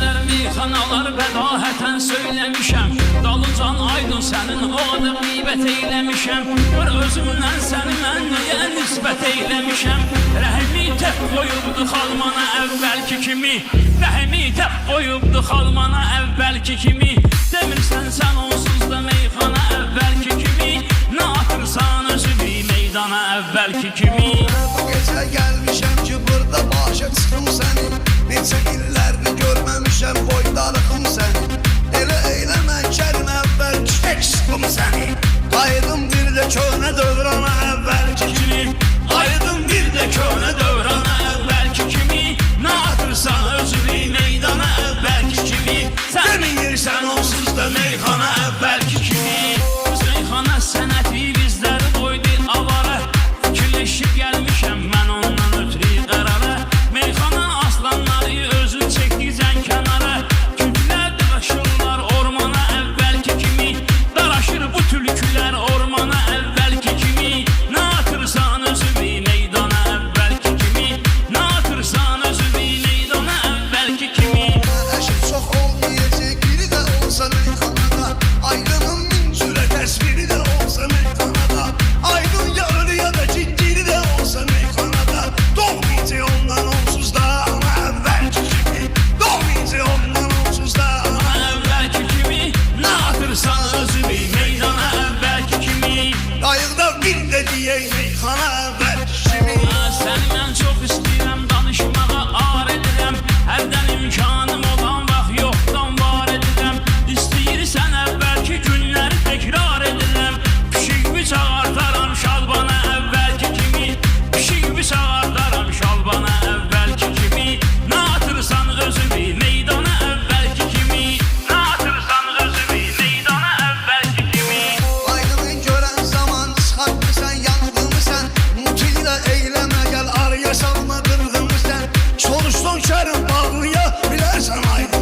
qədər meyxanalar bədahətən söyləmişəm. Dalıcan aydın sənin o qədər qeybət eyləmişəm. Gör özümdən səni mən niyə nisbət eyləmişəm. Rəhmi tək qoyubdu xalmana əvvəlki kimi. Rəhmi tək qoyubdu xalmana əvvəlki kimi. Demirsən sən onsuz da meyxana əvvəlki kimi. Nə atırsan özü bir meydana əvvəlki kimi. Bu gecə gəlmişəm ki burada başa çıxım səni. Neçə illərini görməmişəm boydarıqım səni. Elə eyləmən kərim əvvəlki əksqım səni. Qayıdım bir də könə dövrana əvvəlki kimi. Aydın bir də könə dövrana əvvəlki kimi. Nə atırsan özü bir meydana əvvəlki kimi. Demirsən onsuz da meyxana əvvəlki kimi. Biz meyxana sənəti bizləri qoydu avara. Fikirləşib gəlmişəm mən ondan ötürü qərara. Meyxana aslanları özü çəkdiyən kənara. Küllər daşırlar ormana əvvəlki kimi. Daraşır bu tülkülər ormana əvvəlki kimi. Nə atırsan özü bir meydana əvvəlki kimi. Nə atırsan özü bir meydana əvvəlki kimi. Əşib çox olmayacaq biri də olsa meyxanada. Aydının min cürə təsviri də olsa meyxanada. Aydın yarılı ya da ciddili də olsa meyxanada. Doğmayacaq ondan onsuz da ama əvvəlki kimi. Doğmayacaq ondan onsuz da ama Əvvəlki kimi. Nə atırsan özü bir meydana əvvəlki kimi. Qayıqda bir də deyək meyxana əvvəlki kimi. Səni mən çox istəyirəm, danışmağa ar edirəm. Hərdən imkanım olan vaxt yoxdan var edirəm. İstəyirsən əvvəlki günləri təkrar edirəm. Pişikmi çağırtaram şalbana əvvəlki kimi. Pişikmi çağırtaram şalbana əvvəlki kimi. Nə atırsan özü bir meydana əvvəlki kimi. Nə atırsan özü bir meydana əvvəlki kimi. Aydını görən zaman çıxartdı sən yanğını sən. Mutililə eyləmə gəl araya salma qırğını sən. Soruşdun kərim bağlıya bilərsən aydın.